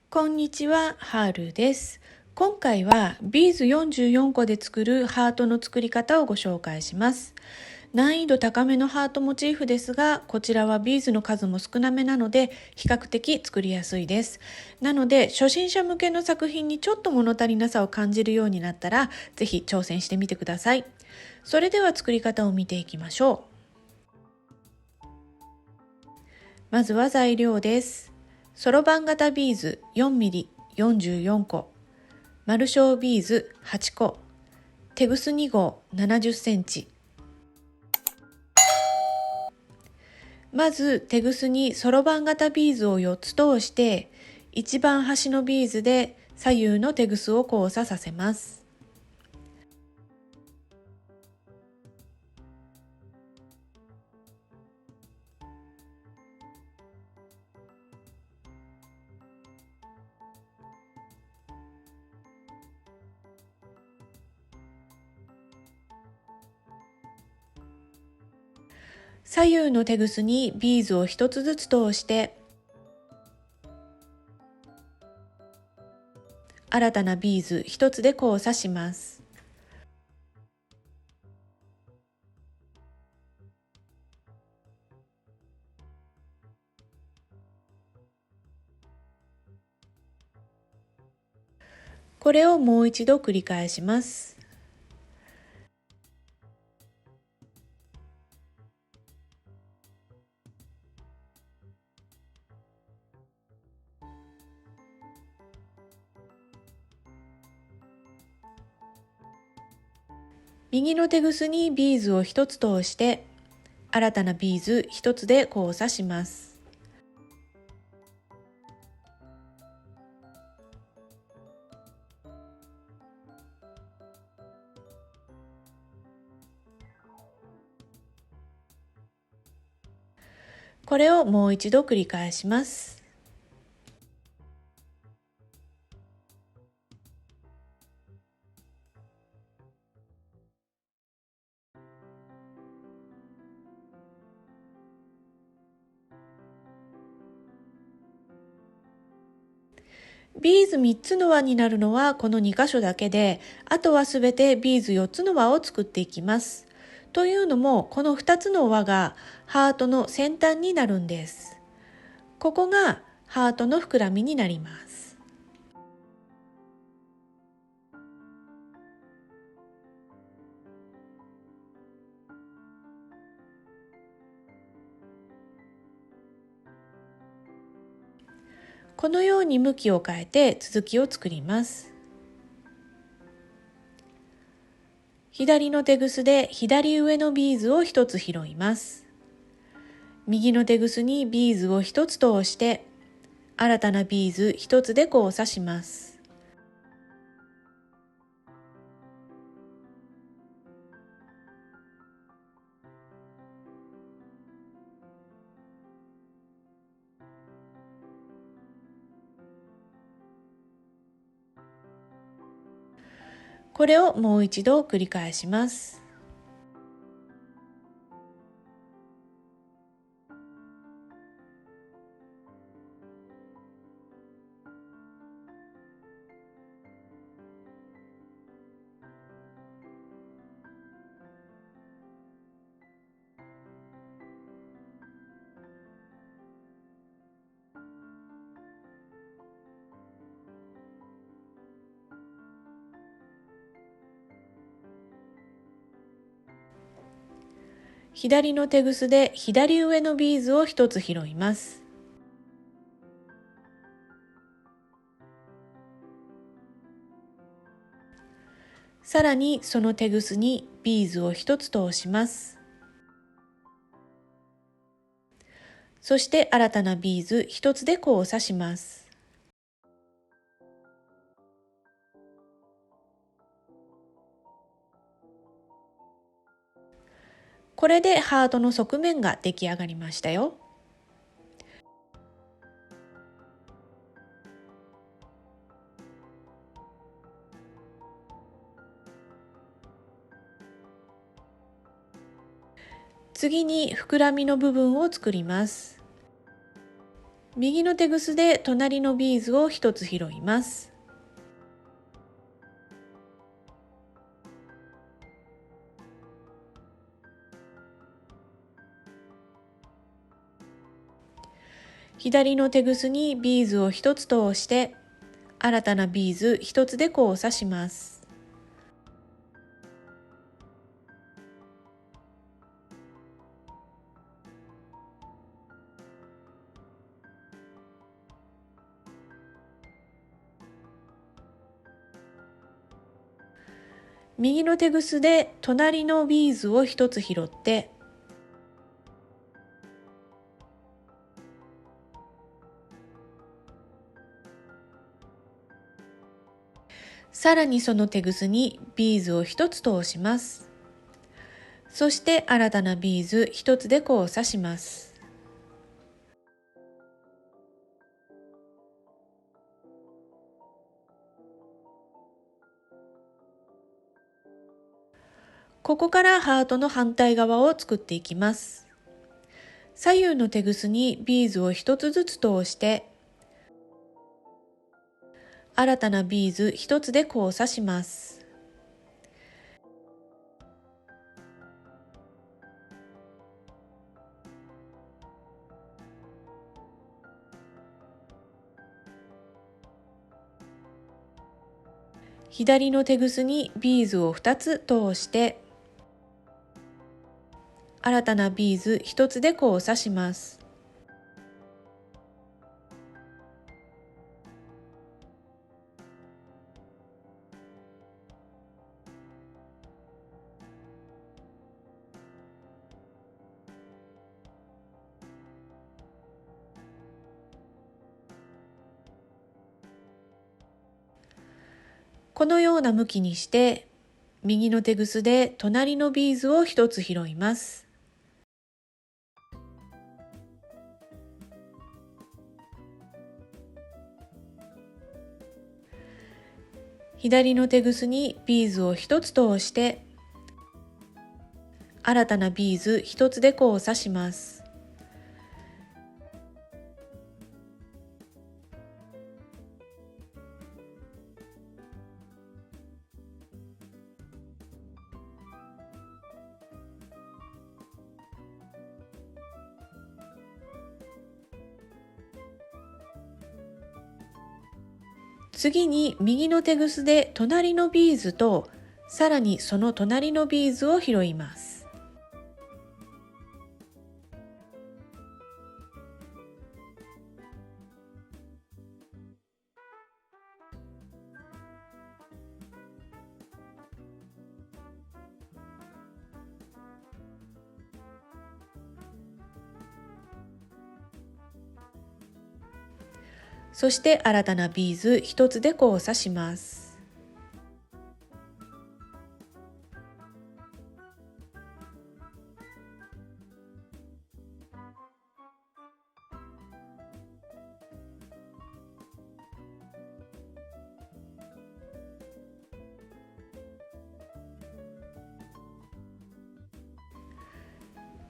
こんにちは、ハールです。今回はビーズ44個で作るハートの作り方をご紹介します。難易度高めのハートモチーフですが、こちらはビーズの数も少なめなので比較的作りやすいです。なので初心者向けの作品にちょっと物足りなさを感じるようになったら、ぜひ挑戦してみてください。それでは作り方を見ていきましょう。まずは材料です。そろばん型ビーズ 4mm 44個、丸小ビーズ8個、テグス2号70センチ。まずテグスにそろばん型ビーズを4つ通して、一番端のビーズで左右のテグスを交差させます。左右のテグスにビーズを1つずつ通して、新たなビーズ1つで交差します。これをもう一度繰り返します。右のテグスにビーズを1つ通して、新たなビーズ1つで交差します。これをもう一度繰り返します。ビーズ3つの輪になるのはこの2箇所だけで、あとはすべてビーズ4つの輪を作っていきます。というのも、この2つの輪がハートの先端になるんです。ここがハートの膨らみになります。このように向きを変えて続きを作ります。左のテグスで左上のビーズを1つ拾います。右のテグスにビーズを1つ通して、新たなビーズ1つで交差します。これをもう一度繰り返します。左のテグスで左上のビーズを1つ拾います。さらにそのテグスにビーズを1つ通します。そして新たなビーズ1つで交差します。これでハートの側面が出来上がりましたよ。次に膨らみの部分を作ります。右の手ぐすで隣のビーズを1つ拾います。左の手ぐすにビーズを1つ通して、新たなビーズ1つで交差します。右の手ぐすで隣のビーズを1つ拾って、さらにその手ぐすにビーズを1つ通します。そして新たなビーズ1つで交差します。ここからハートの反対側を作っていきます。左右の手ぐすにビーズを1つずつ通して、新たなビーズ1つで交差します。左の手ぐすにビーズを2つ通して、新たなビーズ1つで交差します。このような向きにして、右の手ぐすで隣のビーズを1つ拾います。左の手ぐすにビーズを1つ通して、新たなビーズ1つで交差します。次に右の手ぐすで隣のビーズと、さらにその隣のビーズを拾います。そして新たなビーズ1つで交差します。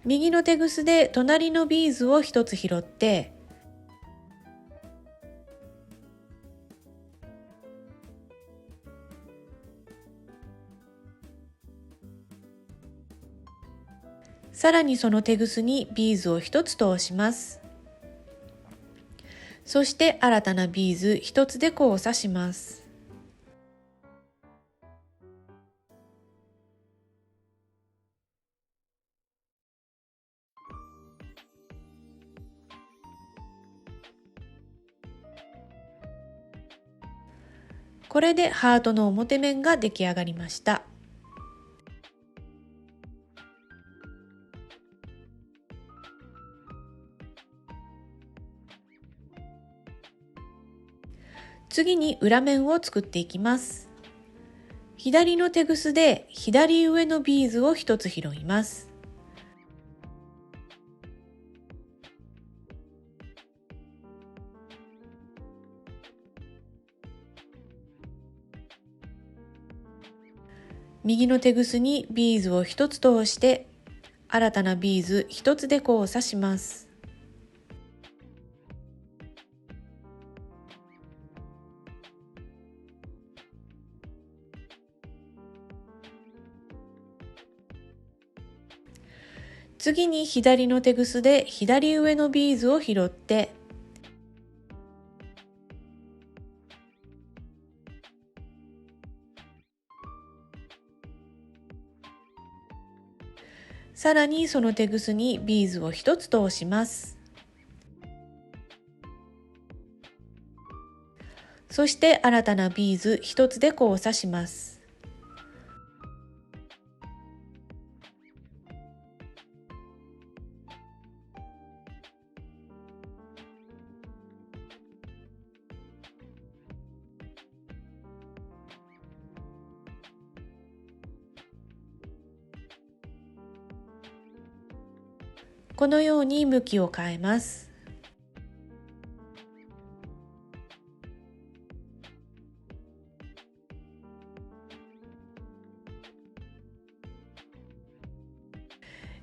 右の手ぐすで隣のビーズを1つ拾って、さらにその手ぐすにビーズを1つ通します。そして新たなビーズ1つで交差します。これでハートの表面が出来上がりました。次に裏面を作っていきます。左の手ぐすで左上のビーズを1つ拾います。右の手ぐすにビーズを1つ通して、新たなビーズ1つで交差します。次に左のテグスで左上のビーズを拾って、さらにそのテグスにビーズを1つ通します。そして新たなビーズ1つで交差します。このように向きを変えます。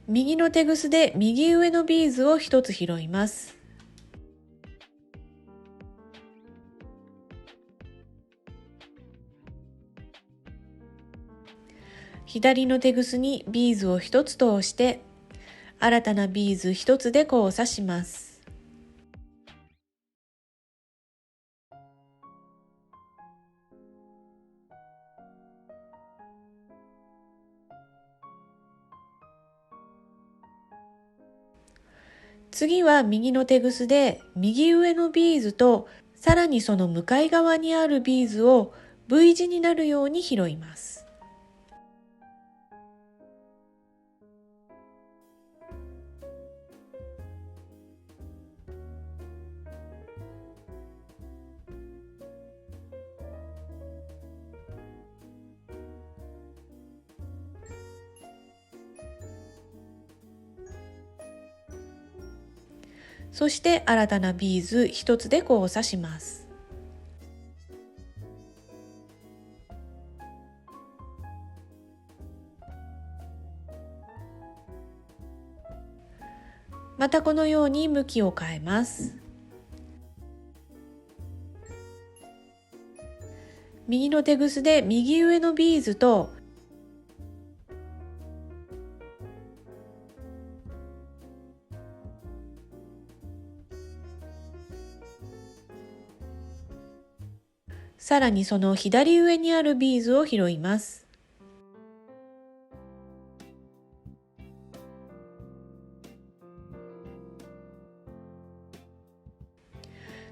右のテグスで右上のビーズを1つ拾います。左のテグスにビーズを1つ通して、新たなビーズ1つで交差します。次は右のテグスで右上のビーズとさらにその向かい側にあるビーズを V 字になるように拾います。そして新たなビーズ1つで交差します。またこのように向きを変えます。右のテグスで右上のビーズとさらにその左上にあるビーズを拾います。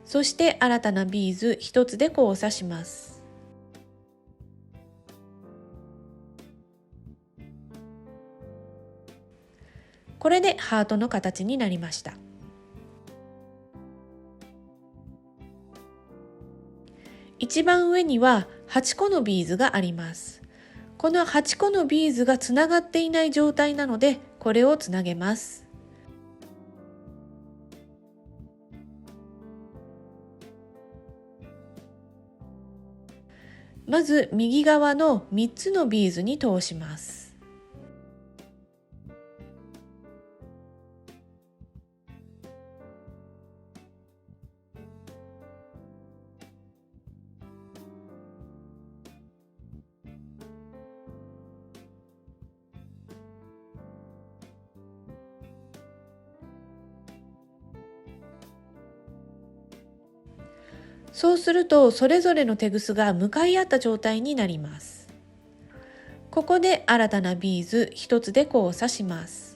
そして新たなビーズ1つで交差します。これでハートの形になりました。一番上には8個のビーズがあります。この8個のビーズがつながっていない状態なので、これをつなげます。まず右側の3つのビーズに通します。そうするとそれぞれのテグスが向かい合った状態になります。ここで新たなビーズ1つで交差します。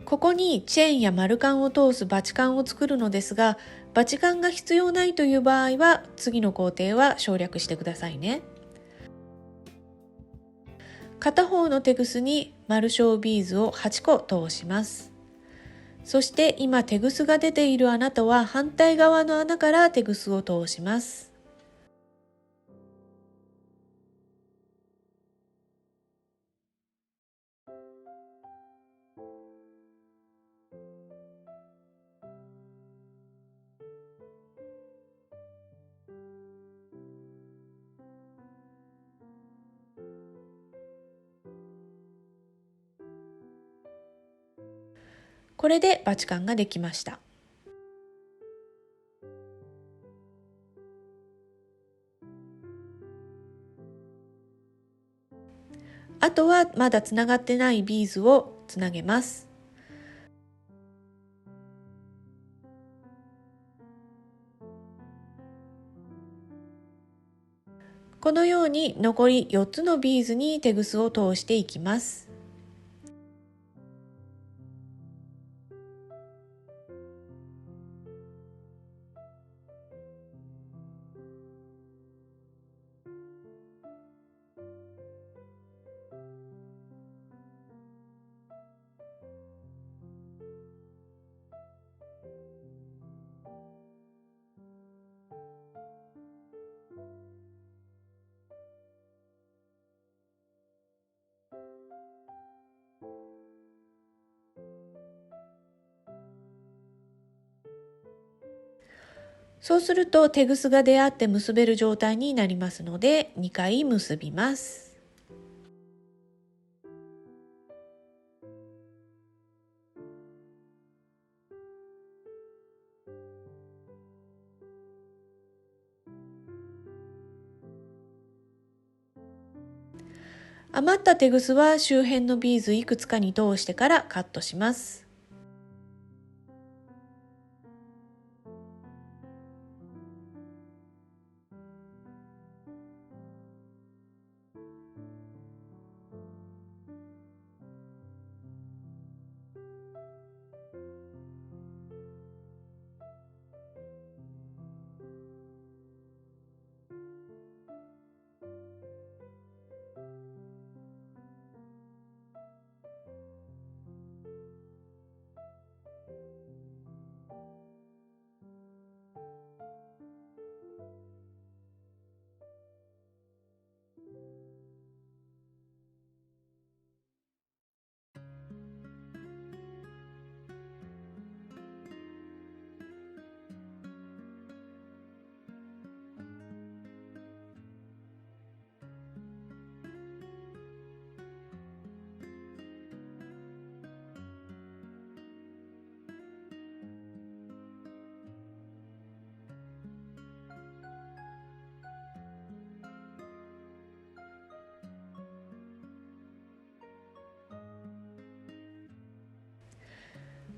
ここにチェーンや丸カンを通すバチカンを作るのですが、バチカンが必要ないという場合は次の工程は省略してくださいね。片方のテグスに丸小ビーズを8個通します。そして今テグスが出ている穴とは反対側の穴からテグスを通します。これでバチカンができました。あとはまだつながってないビーズをつなげます。このように残り4つのビーズにテグスを通していきます。そうするとテグスが出会って結べる状態になりますので、2回結びます。余ったテグスは周辺のビーズいくつかに通してからカットします。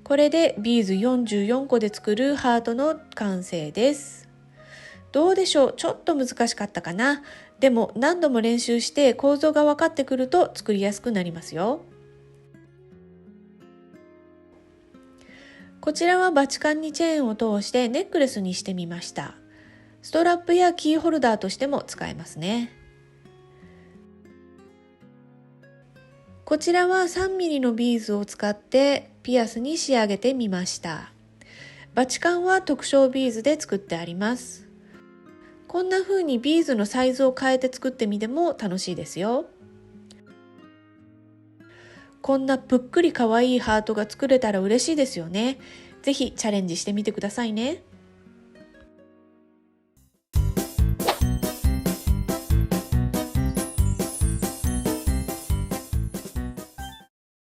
これでビーズ44個で作るハートの完成です。どうでしょう？ちょっと難しかったかな。でも何度も練習して構造が分かってくると作りやすくなりますよ。こちらはバチカンにチェーンを通してネックレスにしてみました。ストラップやキーホルダーとしても使えますね。こちらは3ミリのビーズを使ってピアスに仕上げてみました。バチカンは特徴ビーズで作ってあります。こんな風にビーズのサイズを変えて作ってみても楽しいですよ。こんなぷっくり可愛いハートが作れたら嬉しいですよね。ぜひチャレンジしてみてくださいね。